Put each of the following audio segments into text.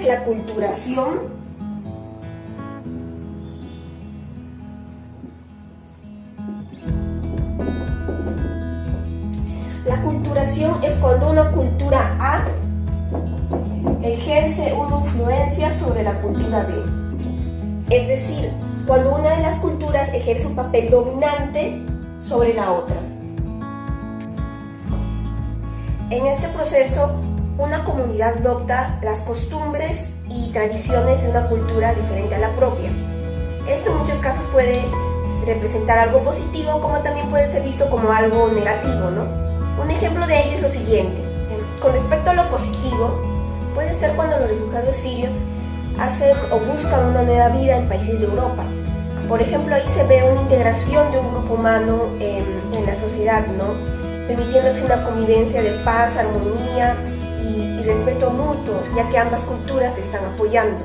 la culturación? La culturación es cuando una cultura A ejerce una influencia sobre la cultura B. Es decir, cuando una de las culturas ejerce un papel dominante sobre la otra. En este proceso, una comunidad adopta las costumbres y tradiciones de una cultura diferente a la propia. Esto en muchos casos puede representar algo positivo, como también puede ser visto como algo negativo, ¿no? Un ejemplo de ello es lo siguiente. Con respecto a lo positivo, puede ser cuando los refugiados sirios hacen o buscan una nueva vida en países de Europa. Por ejemplo, ahí se ve una integración de un grupo humano en la sociedad, ¿no? Permitiéndose una convivencia de paz, armonía y respeto mutuo, ya que ambas culturas se están apoyando.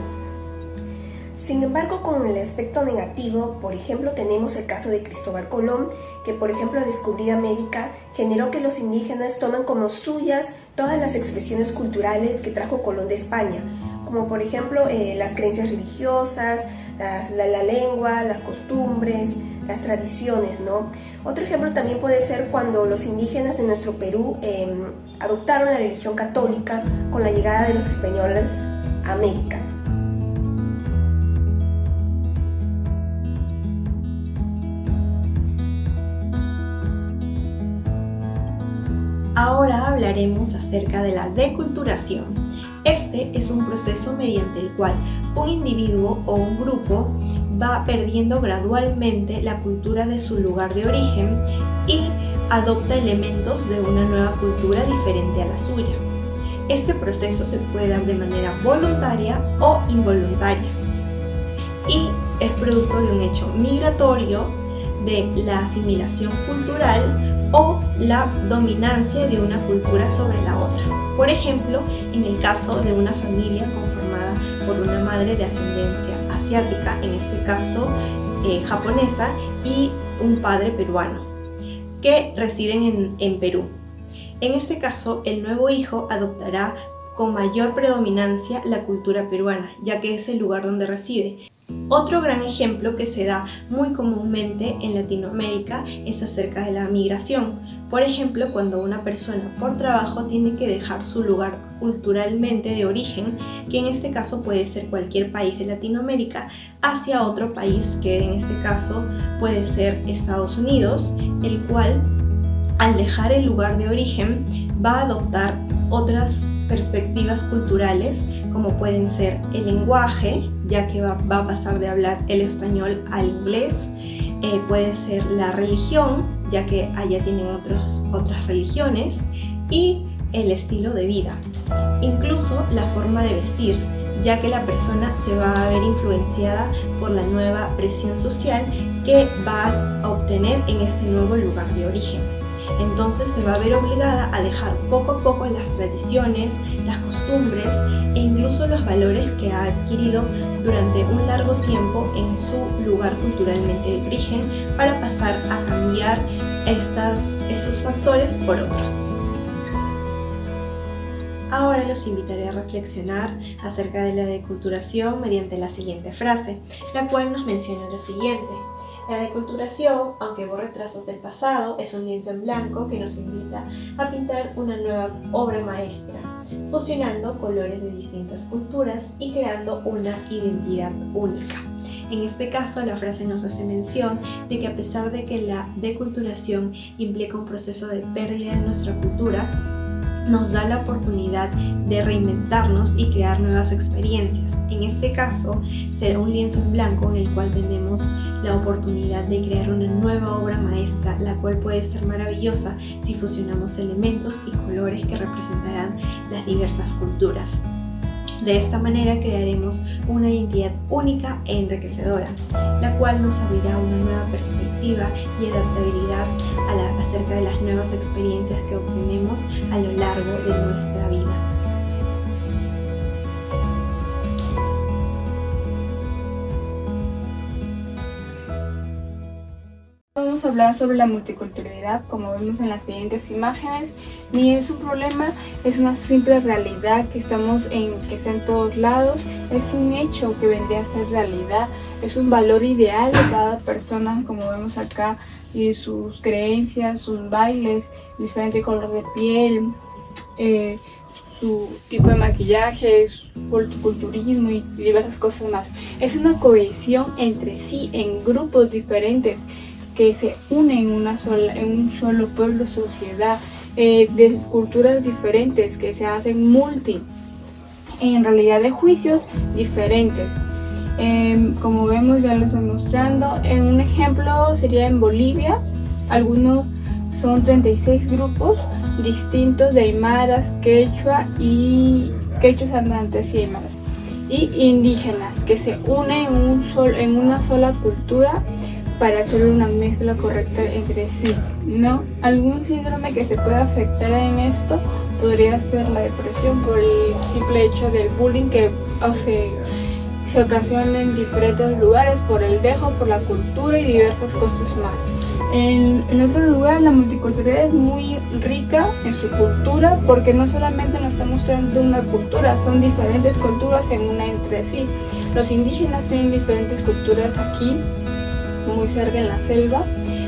Sin embargo, con el aspecto negativo, por ejemplo, tenemos el caso de Cristóbal Colón, que por ejemplo al descubrir América generó que los indígenas tomen como suyas todas las expresiones culturales que trajo Colón de España, como por ejemplo las creencias religiosas, la lengua, las costumbres, las tradiciones, ¿no? Otro ejemplo también puede ser cuando los indígenas de nuestro Perú adoptaron la religión católica con la llegada de los españoles a América. Ahora hablaremos acerca de la deculturación. Este es un proceso mediante el cual un individuo o un grupo va perdiendo gradualmente la cultura de su lugar de origen y adopta elementos de una nueva cultura diferente a la suya. Este proceso se puede dar de manera voluntaria o involuntaria y es producto de un hecho migratorio, de la asimilación cultural o la dominancia de una cultura sobre la otra. Por ejemplo, en el caso de una familia conformada por una madre de ascendencia asiática, en este caso japonesa, y un padre peruano, que residen en Perú. En este caso, el nuevo hijo adoptará con mayor predominancia la cultura peruana, ya que es el lugar donde reside. Otro gran ejemplo que se da muy comúnmente en Latinoamérica es acerca de la migración. Por ejemplo, cuando una persona por trabajo tiene que dejar su lugar culturalmente de origen, que en este caso puede ser cualquier país de Latinoamérica, hacia otro país, que en este caso puede ser Estados Unidos, el cual al dejar el lugar de origen va a adoptar otras perspectivas culturales, como pueden ser el lenguaje, ya que va a pasar de hablar el español al inglés, puede ser la religión, ya que allá tienen otras religiones, y el estilo de vida, incluso la forma de vestir, ya que la persona se va a ver influenciada por la nueva presión social que va a obtener en este nuevo lugar de origen. Entonces se va a ver obligada a dejar poco a poco las tradiciones, las costumbres e incluso los valores que ha adquirido durante un largo tiempo en su lugar culturalmente de origen, para pasar a cambiar estos factores por otros. Ahora los invitaré a reflexionar acerca de la deculturación mediante la siguiente frase, la cual nos menciona lo siguiente. La deculturación, aunque borre trazos del pasado, es un lienzo en blanco que nos invita a pintar una nueva obra maestra, fusionando colores de distintas culturas y creando una identidad única. En este caso, la frase nos hace mención de que a pesar de que la deculturación implica un proceso de pérdida de nuestra cultura, nos da la oportunidad de reinventarnos y crear nuevas experiencias. En este caso, será un lienzo en blanco en el cual tenemos la oportunidad de crear una nueva obra maestra, la cual puede ser maravillosa si fusionamos elementos y colores que representarán las diversas culturas. De esta manera crearemos una identidad única e enriquecedora, la cual nos abrirá una nueva perspectiva y adaptabilidad acerca de las nuevas experiencias que obtenemos a lo largo de nuestra vida. Vamos a hablar sobre la multiculturalidad, como vemos en las siguientes imágenes. Ni es un problema es una simple realidad que está en todos lados, es un hecho que vendría a ser realidad, es un valor ideal de cada persona, como vemos acá, y sus creencias, sus bailes, diferente color de piel, su tipo de maquillaje, su culturismo y diversas cosas más. Es una cohesión entre sí, en grupos diferentes que se unen en un solo pueblo, sociedad, de culturas diferentes que se hacen en realidad de juicios diferentes. Como vemos, ya lo estoy mostrando. Un ejemplo sería en Bolivia. Algunos son 36 grupos distintos de aymaras, quechuas andantes y aymaras, y indígenas que se unen en una sola cultura para hacer una mezcla correcta entre sí, ¿no? Algún síndrome que se pueda afectar en esto podría ser la depresión por el simple hecho del bullying que se ocasiona en diferentes lugares por el dejo, por la cultura y diversas cosas más. En otro lugar, la multiculturalidad es muy rica en su cultura porque no solamente nos está mostrando una cultura, son diferentes culturas en una entre sí. Los indígenas tienen diferentes culturas aquí, muy cerca en la selva.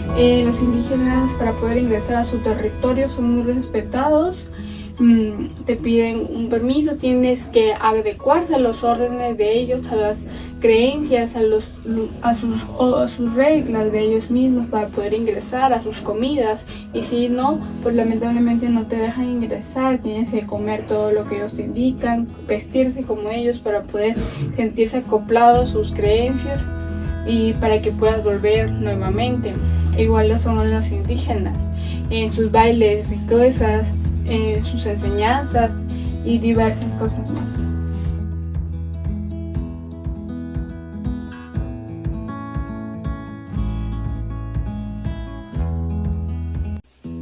Los indígenas, para poder ingresar a su territorio, son muy respetados. Te piden un permiso, tienes que adecuarse a los órdenes de ellos, a las creencias, a sus reglas de ellos mismos para poder ingresar, a sus comidas, y si no, pues lamentablemente no te dejan ingresar, tienes que comer todo lo que ellos te indican, vestirse como ellos para poder sentirse acoplado a sus creencias y para que puedas volver nuevamente. Igual lo son los indígenas, en sus bailes, riquezas, sus enseñanzas y diversas cosas más.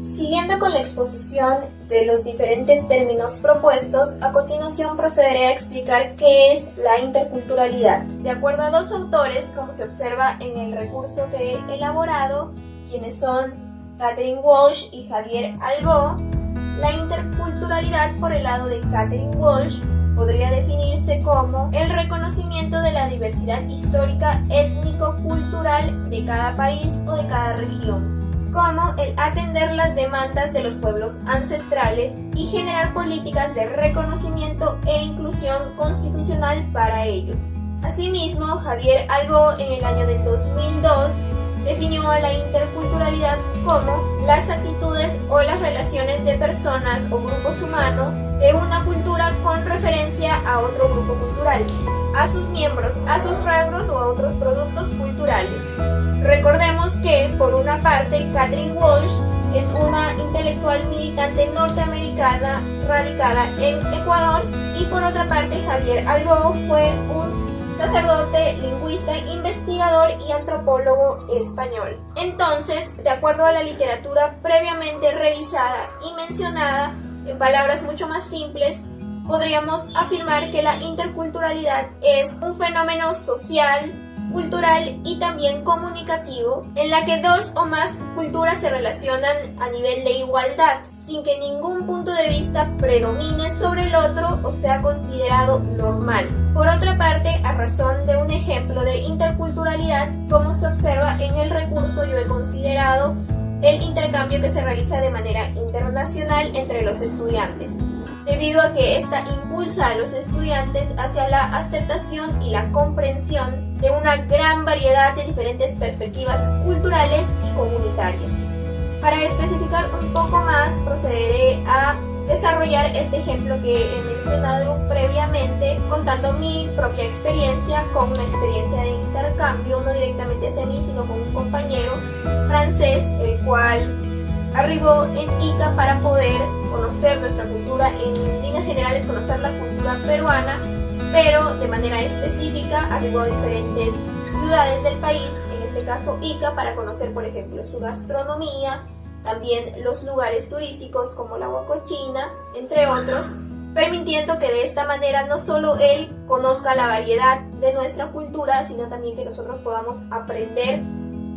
Siguiendo con la exposición de los diferentes términos propuestos, a continuación procederé a explicar qué es la interculturalidad. De acuerdo a dos autores, como se observa en el recurso que he elaborado, quienes son Catherine Walsh y Javier Albó, la interculturalidad por el lado de Catherine Walsh podría definirse como el reconocimiento de la diversidad histórica, étnico-cultural de cada país o de cada región, como el atender las demandas de los pueblos ancestrales y generar políticas de reconocimiento e inclusión constitucional para ellos. Asimismo, Javier Albó en el año del 2002 definió a la interculturalidad como las actitudes o las relaciones de personas o grupos humanos de una cultura con referencia a otro grupo cultural, a sus miembros, a sus rasgos o a otros productos culturales. Recordemos que, por una parte, Catherine Walsh es una intelectual militante norteamericana radicada en Ecuador y por otra parte Javier Albó fue un sacerdote, lingüista, investigador y antropólogo español. Entonces, de acuerdo a la literatura previamente revisada y mencionada, en palabras mucho más simples, podríamos afirmar que la interculturalidad es un fenómeno social, cultural y también comunicativo, en la que dos o más culturas se relacionan a nivel de igualdad, sin que ningún punto de vista predomine sobre el otro o sea considerado normal. Por otra parte, a razón de un ejemplo de interculturalidad, como se observa en el recurso, yo he considerado el intercambio que se realiza de manera internacional entre los estudiantes, debido a que esta impulsa a los estudiantes hacia la aceptación y la comprensión de una gran variedad de diferentes perspectivas culturales y comunitarias. Para especificar un poco más, procederé a desarrollar este ejemplo que he mencionado previamente, contando mi propia experiencia con una experiencia de intercambio, no directamente hacia mí, sino con un compañero francés, el cual arribó en Ica para poder conocer nuestra cultura, en líneas generales conocer la cultura peruana, pero de manera específica arribó a diferentes ciudades del país, en este caso Ica, para conocer por ejemplo su gastronomía, también los lugares turísticos como la Huacochina, entre otros, permitiendo que de esta manera no solo él conozca la variedad de nuestra cultura, sino también que nosotros podamos aprender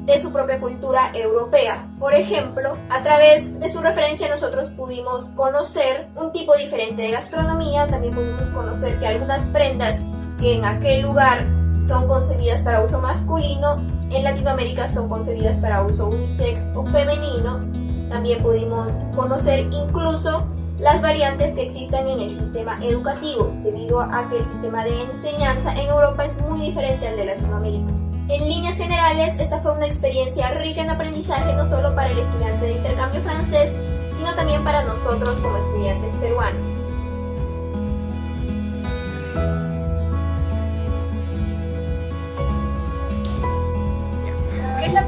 de su propia cultura europea. Por ejemplo, a través de su referencia nosotros pudimos conocer un tipo diferente de gastronomía, también pudimos conocer que algunas prendas que en aquel lugar son concebidas para uso masculino, en Latinoamérica son concebidas para uso unisex o femenino. También pudimos conocer incluso las variantes que existen en el sistema educativo, debido a que el sistema de enseñanza en Europa es muy diferente al de Latinoamérica. En líneas generales, esta fue una experiencia rica en aprendizaje no solo para el estudiante de intercambio francés, sino también para nosotros como estudiantes peruanos. ¿Qué es la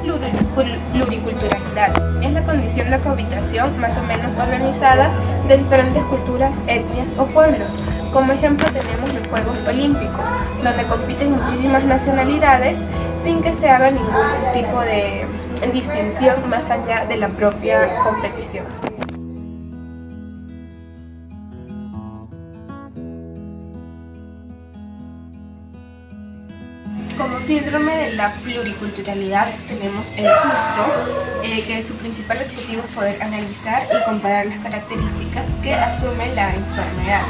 pluriculturalidad? Es la condición de cohabitación más o menos organizada de diferentes culturas, etnias o pueblos. Como ejemplo tenemos los Juegos Olímpicos, donde compiten muchísimas nacionalidades sin que se haga ningún tipo de distinción más allá de la propia competición. Como síndrome de la pluriculturalidad tenemos el susto, que su principal objetivo es poder analizar y comparar las características que asume la enfermedad,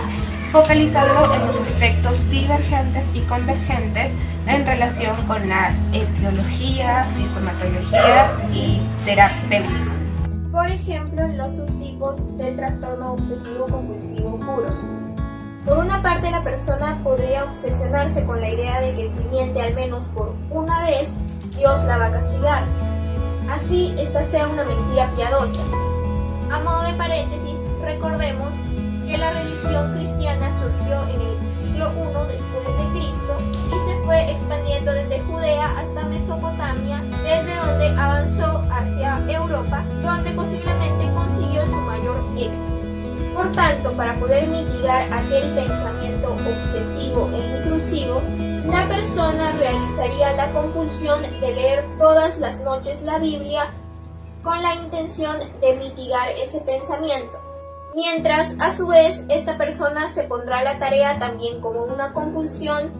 focalizando en los aspectos divergentes y convergentes en relación con la etiología, sintomatología y terapéutica. Por ejemplo, los subtipos del trastorno obsesivo-compulsivo puro. Por una parte, la persona podría obsesionarse con la idea de que si miente al menos por una vez, Dios la va a castigar. Así, esta sea una mentira piadosa. A modo de paréntesis, recordemos que la religión cristiana surgió en el siglo I después de Cristo y se fue expandiendo desde Judea hasta Mesopotamia, desde donde avanzó hacia Europa, donde posiblemente consiguió su mayor éxito. Por tanto, para poder mitigar aquel pensamiento obsesivo e intrusivo, la persona realizaría la compulsión de leer todas las noches la Biblia con la intención de mitigar ese pensamiento. Mientras, a su vez, esta persona se pondrá la tarea también como una compulsión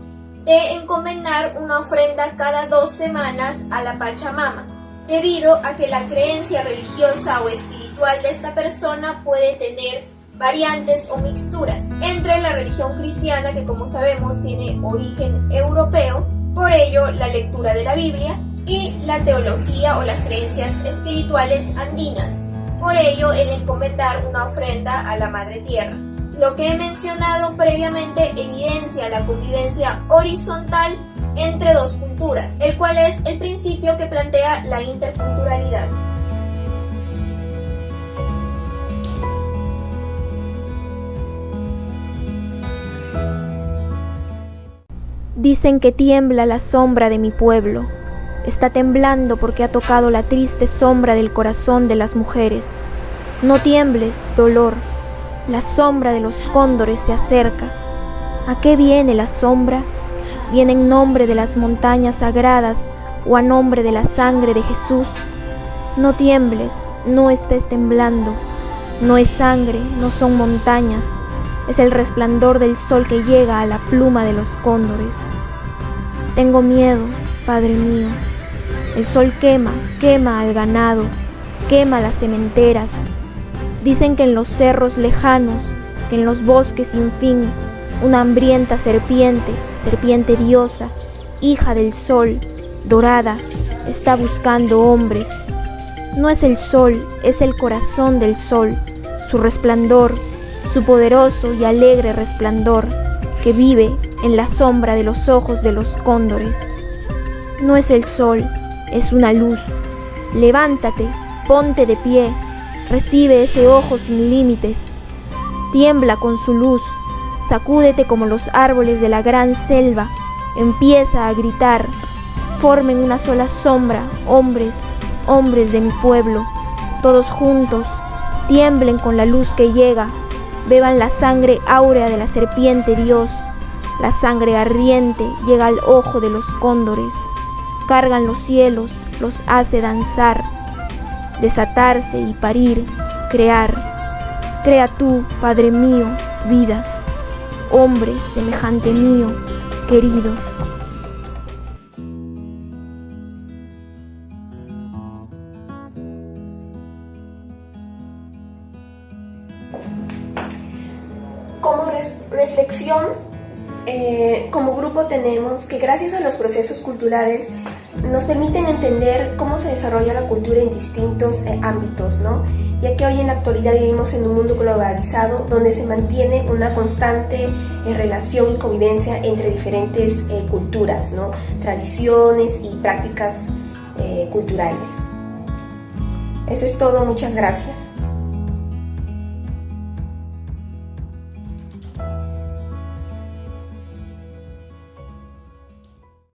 de encomendar una ofrenda cada 2 semanas a la Pachamama, debido a que la creencia religiosa o espiritual de esta persona puede tener variantes o mixturas entre la religión cristiana, que como sabemos tiene origen europeo, por ello la lectura de la Biblia, y la teología o las creencias espirituales andinas, por ello el encomendar una ofrenda a la Madre Tierra. Lo que he mencionado previamente evidencia la convivencia horizontal entre dos culturas, el cual es el principio que plantea la interculturalidad. Dicen que tiembla la sombra de mi pueblo. Está temblando porque ha tocado la triste sombra del corazón de las mujeres. No tiembles, dolor. La sombra de los cóndores se acerca. ¿A qué viene la sombra? ¿Viene en nombre de las montañas sagradas o a nombre de la sangre de Jesús? No tiembles, no estés temblando. No es sangre, no son montañas. Es el resplandor del sol que llega a la pluma de los cóndores. Tengo miedo, Padre mío. El sol quema, quema al ganado, quema las sementeras. Dicen que en los cerros lejanos, que en los bosques sin fin, una hambrienta serpiente, serpiente diosa, hija del sol, dorada, está buscando hombres. No es el sol, es el corazón del sol, su resplandor, su poderoso y alegre resplandor, que vive en la sombra de los ojos de los cóndores. No es el sol, es una luz. Levántate, ponte de pie, recibe ese ojo sin límites. Tiembla con su luz, sacúdete como los árboles de la gran selva, empieza a gritar. Formen una sola sombra, hombres, hombres de mi pueblo, todos juntos, tiemblen con la luz que llega. Beban la sangre áurea de la serpiente Dios, la sangre ardiente llega al ojo de los cóndores, cargan los cielos, los hace danzar, desatarse y parir, crear. Crea tú, Padre mío, vida, hombre semejante mío, querido. reflexión, como grupo tenemos que gracias a los procesos culturales nos permiten entender cómo se desarrolla la cultura en distintos ámbitos, ¿no? Ya que hoy en la actualidad vivimos en un mundo globalizado donde se mantiene una constante relación y convivencia entre diferentes culturas, ¿no? Tradiciones y prácticas culturales. Eso es todo, muchas gracias.